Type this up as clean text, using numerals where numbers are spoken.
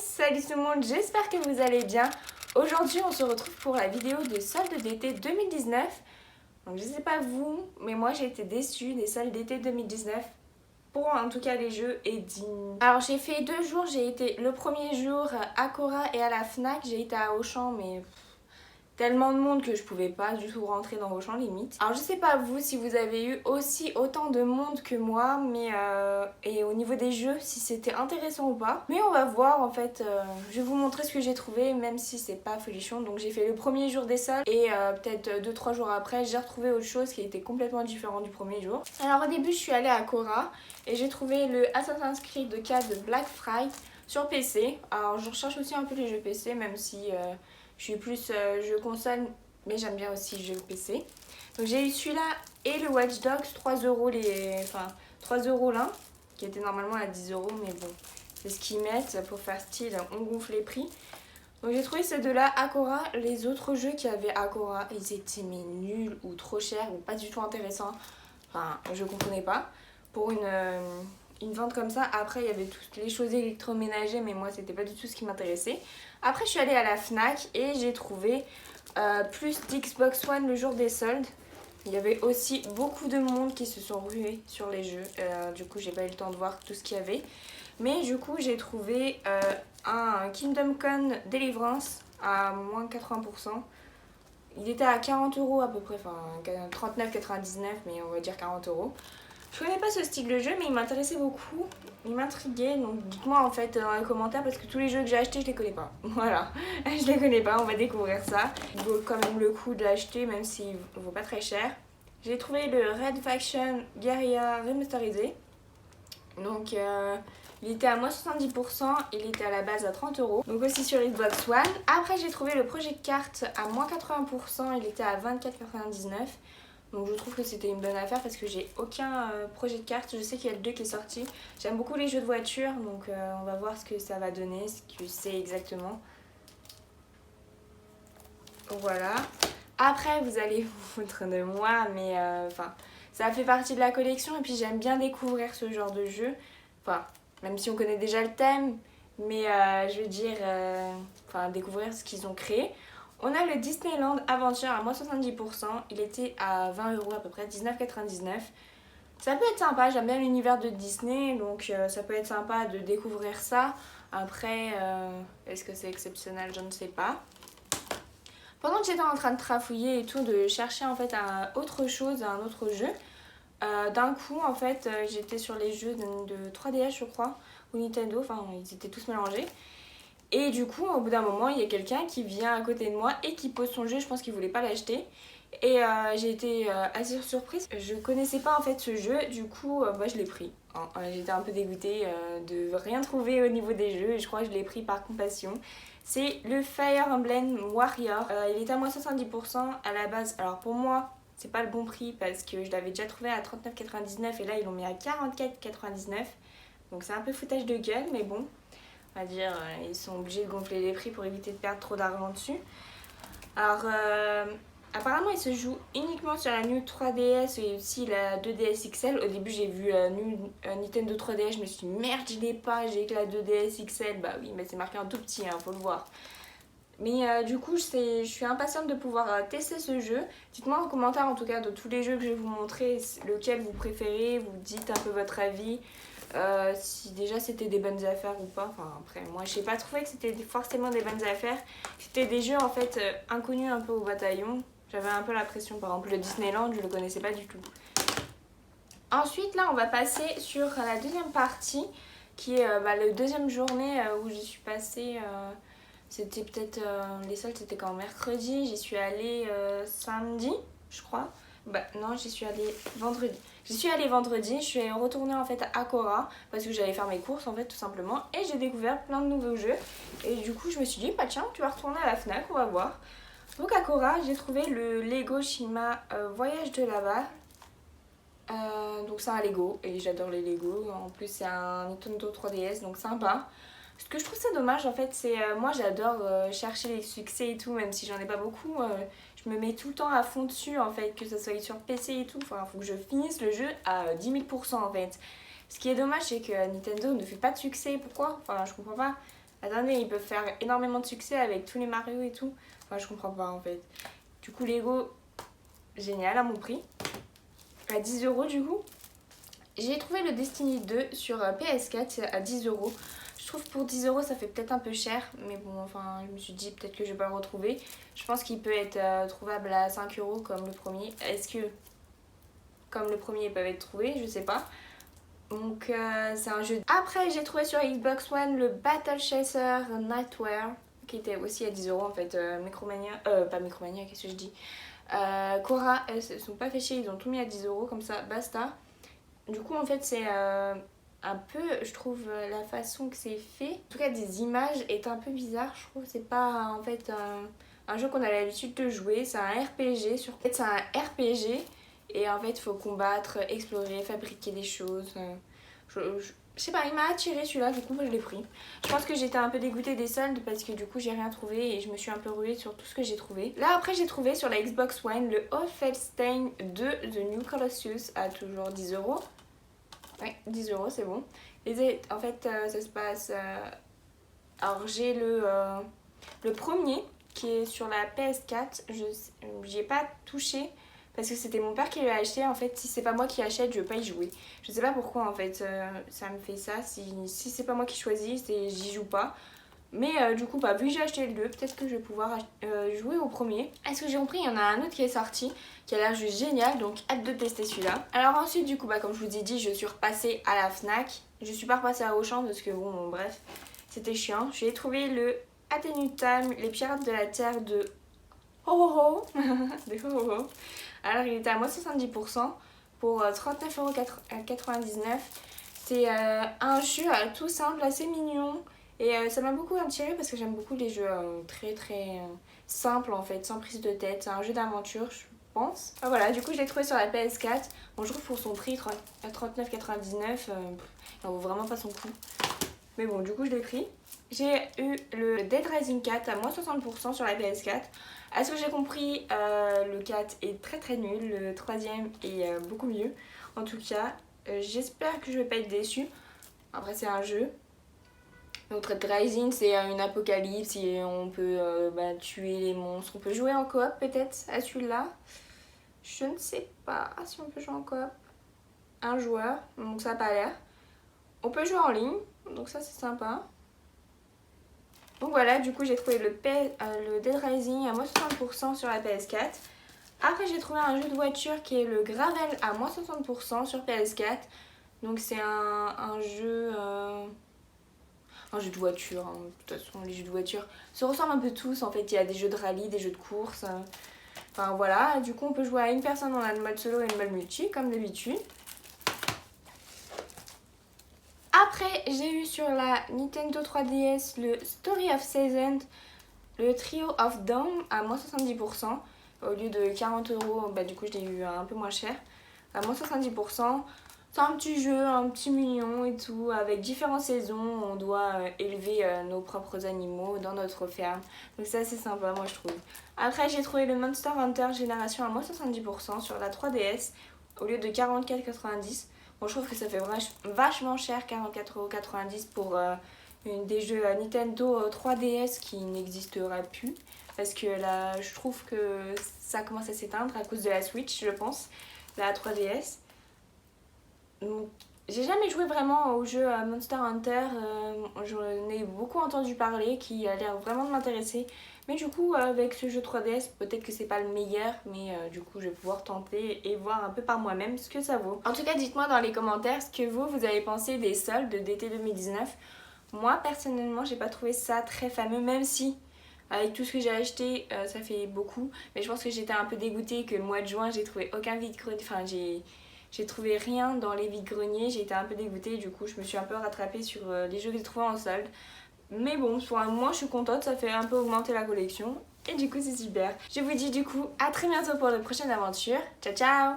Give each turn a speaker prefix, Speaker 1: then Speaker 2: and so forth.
Speaker 1: Salut tout le monde, j'espère que vous allez bien. Aujourd'hui on se retrouve pour la vidéo de soldes d'été 2019. Donc je sais pas vous, mais moi j'ai été déçue des soldes d'été 2019. Pour en tout cas les jeux et dignes. Alors j'ai fait 2 jours, j'ai été le premier jour à Cora et à la Fnac. J'ai été à Auchan mais tellement de monde que je pouvais pas du tout rentrer dans Auchan limite. Alors je sais pas vous si vous avez eu aussi autant de monde que moi, mais et au niveau des jeux si c'était intéressant ou pas. Mais on va voir en fait, je vais vous montrer ce que j'ai trouvé même si c'est pas folichon. Donc j'ai fait le premier jour des soldes et peut-être 2-3 jours après j'ai retrouvé autre chose qui était complètement différent du premier jour. Alors au début je suis allée à Cora et j'ai trouvé le Assassin's Creed 4 de Black Friday sur PC. Alors je recherche aussi un peu les jeux PC même si je suis plus jeu console, mais j'aime bien aussi jeu PC. Donc j'ai eu celui-là et le Watch Dogs, 3€ enfin 3€ l'un, qui était normalement à 10€, mais bon, c'est ce qu'ils mettent pour faire style, on gonfle les prix. Donc j'ai trouvé ces deux-là à Cora. Les autres jeux qu'il y avait à Cora, ils étaient mais nuls ou trop chers ou pas du tout intéressants. Enfin, je comprenais pas. Pour une vente comme ça, après il y avait toutes les choses électroménagers, mais moi c'était pas du tout ce qui m'intéressait. Après je suis allée à la Fnac et j'ai trouvé plus d'Xbox One le jour des soldes. Il y avait aussi beaucoup de monde qui se sont rués sur les jeux, du coup j'ai pas eu le temps de voir tout ce qu'il y avait. Mais du coup j'ai trouvé un Kingdom Come Deliverance à moins 80%. Il était à 40€ à peu près, enfin 39,99 mais on va dire 40€. Je connais pas ce style de jeu mais il m'intéressait beaucoup, il m'intriguait, donc dites-moi en fait dans les commentaires parce que tous les jeux que j'ai achetés je les connais pas. Voilà, je les connais pas, on va découvrir ça. Il vaut quand même le coup de l'acheter même s'il vaut pas très cher. J'ai trouvé le Red Faction Guerrilla remasterisé. Donc il était à moins 70%, il était à la base à 30€. Donc aussi sur Xbox One. Après j'ai trouvé le Project Cart à moins 80%, il était à 24,99€. Donc je trouve que c'était une bonne affaire parce que j'ai aucun projet de carte. Je sais qu'il y a le 2 qui est sorti. J'aime beaucoup les jeux de voiture, donc on va voir ce que ça va donner, ce que c'est exactement. Voilà. Après vous allez vous foutre de moi, mais enfin ça fait partie de la collection et puis j'aime bien découvrir ce genre de jeu. Enfin, même si on connaît déjà le thème, mais je veux dire, enfin découvrir ce qu'ils ont créé. On a le Disneyland Adventure à moins 70%, il était à 20€ à peu près, 19,99€. Ça peut être sympa, j'aime bien l'univers de Disney, donc ça peut être sympa de découvrir ça. Après, est-ce que c'est exceptionnel? Je ne sais pas. Pendant que j'étais en train de trafouiller et tout, de chercher en fait autre chose, un autre jeu, d'un coup en fait j'étais sur les jeux de 3DS je crois, ou Nintendo, enfin ils étaient tous mélangés. Et du coup, au bout d'un moment, il y a quelqu'un qui vient à côté de moi et qui pose son jeu. Je pense qu'il voulait pas l'acheter. Et j'ai été assez surprise. Je connaissais pas en fait ce jeu. Du coup, moi je l'ai pris. J'étais un peu dégoûtée de rien trouver au niveau des jeux. Et je crois que je l'ai pris par compassion. C'est le Fire Emblem Warrior. Il est à moins 70% à la base. Alors pour moi, c'est pas le bon prix parce que je l'avais déjà trouvé à 39,99 et là ils l'ont mis à 44,99. Donc c'est un peu foutage de gueule, mais bon. On va dire, ils sont obligés de gonfler les prix pour éviter de perdre trop d'argent dessus. Alors, apparemment, il se joue uniquement sur la New 3DS et aussi la 2DS XL. Au début, j'ai vu Nintendo 3DS, je me suis dit merde, je l'ai pas, j'ai que la 2DS XL. Bah oui, mais c'est marqué en tout petit, hein, faut le voir. Mais du coup, je suis impatiente de pouvoir tester ce jeu. Dites-moi en commentaire, en tout cas, de tous les jeux que je vais vous montrer, lequel vous préférez. Vous dites un peu votre avis. Si déjà c'était des bonnes affaires ou pas. Enfin après moi j'ai pas trouvé que c'était forcément des bonnes affaires. C'était des jeux en fait inconnus un peu au bataillon. J'avais un peu la pression. Par exemple le Disneyland je le connaissais pas du tout. Ensuite là on va passer sur la deuxième partie qui est la deuxième journée où j'y suis passée. C'était peut-être les soldes c'était quand mercredi. J'y suis allée samedi je crois. Bah non, j'y suis allée vendredi. J'y suis allée vendredi, je suis retournée en fait à Cora parce que j'allais faire mes courses en fait tout simplement et j'ai découvert plein de nouveaux jeux et du coup je me suis dit bah tiens tu vas retourner à la Fnac, on va voir. Donc à Cora j'ai trouvé le Lego Shima Voyage de là-bas. Donc c'est un Lego et j'adore les Lego, en plus c'est un Nintendo 3DS donc sympa. Ce que je trouve ça dommage en fait c'est moi j'adore chercher les succès et tout même si j'en ai pas beaucoup. Je me mets tout le temps à fond dessus en fait, que ce soit sur PC et tout. Enfin, faut que je finisse le jeu à 10 000% en fait. Ce qui est dommage, c'est que Nintendo ne fait pas de succès. Pourquoi? Enfin, je comprends pas. Attendez, ils peuvent faire énormément de succès avec tous les Mario et tout. Enfin, je comprends pas en fait. Du coup, Lego, génial à mon prix. À 10 € du coup. J'ai trouvé le Destiny 2 sur PS4 à 10 €. Je trouve pour 10 € ça fait peut-être un peu cher. Mais bon, enfin, je me suis dit peut-être que je vais pas le retrouver. Je pense qu'il peut être trouvable à 5 € comme le premier. Est-ce que, comme le premier, ils peuvent être trouvés? Je sais pas. Donc c'est un jeu. Après j'ai trouvé sur Xbox One le Battle Chaser Nightwear qui était aussi à 10 € en fait. Micromania, pas Micromania, qu'est-ce que je dis, Cora, elles se sont pas fait chier, ils ont tout mis à 10 € comme ça, basta. Du coup en fait c'est un peu, je trouve la façon que c'est fait, en tout cas des images est un peu bizarre, je trouve. C'est pas en fait un jeu qu'on a l'habitude de jouer, c'est un RPG sur... En fait c'est un RPG. Et en fait, il faut combattre, explorer, fabriquer des choses. Je sais pas, il m'a attiré celui-là, du coup, moi je l'ai pris. Je pense que j'étais un peu dégoûtée des soldes parce que du coup, j'ai rien trouvé et je me suis un peu ruée sur tout ce que j'ai trouvé. Là, après, j'ai trouvé sur la Xbox One le Wolfenstein 2 The New Colossus à toujours 10 €. Ouais, 10 € c'est bon. En fait, ça se passe... Alors, j'ai le premier qui est sur la PS4. J'y ai pas touché. Parce que c'était mon père qui l'a acheté. En fait, si c'est pas moi qui achète, je veux pas y jouer. Je sais pas pourquoi en fait ça me fait ça. Si c'est pas moi qui choisis, j'y joue pas. Mais du coup, bah, vu que j'ai acheté le 2, peut-être que je vais pouvoir jouer au premier. Est-ce que j'ai compris? Il y en a un autre qui est sorti, qui a l'air juste génial. Donc hâte de tester celui-là. Alors ensuite, du coup, bah, comme je vous ai dit, je suis repassée à la Fnac. Je suis pas repassée à Auchan parce que bon, bref, c'était chiant. J'ai trouvé le Atenutam, les pirates de la terre de Ho-Ho-Ho. De Ho-Ho-Ho. Alors il était à moins 70% pour 39,99 €. C'est un jeu tout simple, assez mignon. Et ça m'a beaucoup attiré parce que j'aime beaucoup les jeux très simples en fait, sans prise de tête. C'est un jeu d'aventure, je pense. Ah, voilà, du coup je l'ai trouvé sur la PS4. Bon, je trouve pour son prix, 39,99 €, il en vaut vraiment pas son coup. Mais bon, du coup je l'ai pris. J'ai eu le Dead Rising 4 à moins 60% sur la PS4. À ce que j'ai compris, le 4 est très nul, le troisième est beaucoup mieux. En tout cas, j'espère que je vais pas être déçue. Après c'est un jeu. Donc Dead Rising c'est une apocalypse et on peut tuer les monstres. On peut jouer en coop peut-être à celui-là. Je ne sais pas si on peut jouer en coop. Un joueur, donc ça n'a pas l'air. On peut jouer en ligne, donc ça c'est sympa. Donc voilà, du coup j'ai trouvé le Dead Rising à moins 60% sur la PS4. Après j'ai trouvé un jeu de voiture qui est le Gravel à moins 60% sur PS4. Donc c'est un jeu de voiture, hein. De toute façon les jeux de voiture se ressemblent un peu tous en fait. Il y a des jeux de rallye, des jeux de course. Enfin voilà, du coup on peut jouer à une personne, on a le mode solo et le mode multi comme d'habitude. Après, j'ai eu sur la Nintendo 3DS le Story of Season, le Trio of Dawn à moins 70%. Au lieu de 40 €, bah, du coup je l'ai eu un peu moins cher. À moins 70%. C'est un petit jeu, un petit mignon et tout. Avec différentes saisons, on doit élever nos propres animaux dans notre ferme. Donc ça c'est sympa, moi je trouve. Après j'ai trouvé le Monster Hunter Génération à moins 70% sur la 3DS. Au lieu de 44,90 €. Bon, je trouve que ça fait vachement cher, 44,90 € pour des jeux Nintendo 3DS qui n'existeraient plus. Parce que là, je trouve que ça commence à s'éteindre à cause de la Switch, je pense, la 3DS. Donc, j'ai jamais joué vraiment au jeu Monster Hunter. J'en ai beaucoup entendu parler, qui a l'air vraiment de m'intéresser. Mais du coup, avec ce jeu 3DS, peut-être que c'est pas le meilleur, mais du coup, je vais pouvoir tenter et voir un peu par moi-même ce que ça vaut. En tout cas, dites-moi dans les commentaires ce que vous avez pensé des soldes d'été 2019. Moi, personnellement, j'ai pas trouvé ça très fameux, même si avec tout ce que j'ai acheté, ça fait beaucoup. Mais je pense que j'étais un peu dégoûtée que le mois de juin, j'ai trouvé aucun vide-grenier. Enfin, j'ai trouvé rien dans les vides-greniers, j'ai été un peu dégoûtée. Du coup, je me suis un peu rattrapée sur les jeux que j'ai trouvés en solde. Mais bon, pour un mois, je suis contente, ça fait un peu augmenter la collection. Et du coup, c'est super. Je vous dis du coup à très bientôt pour de prochaines aventures. Ciao, ciao!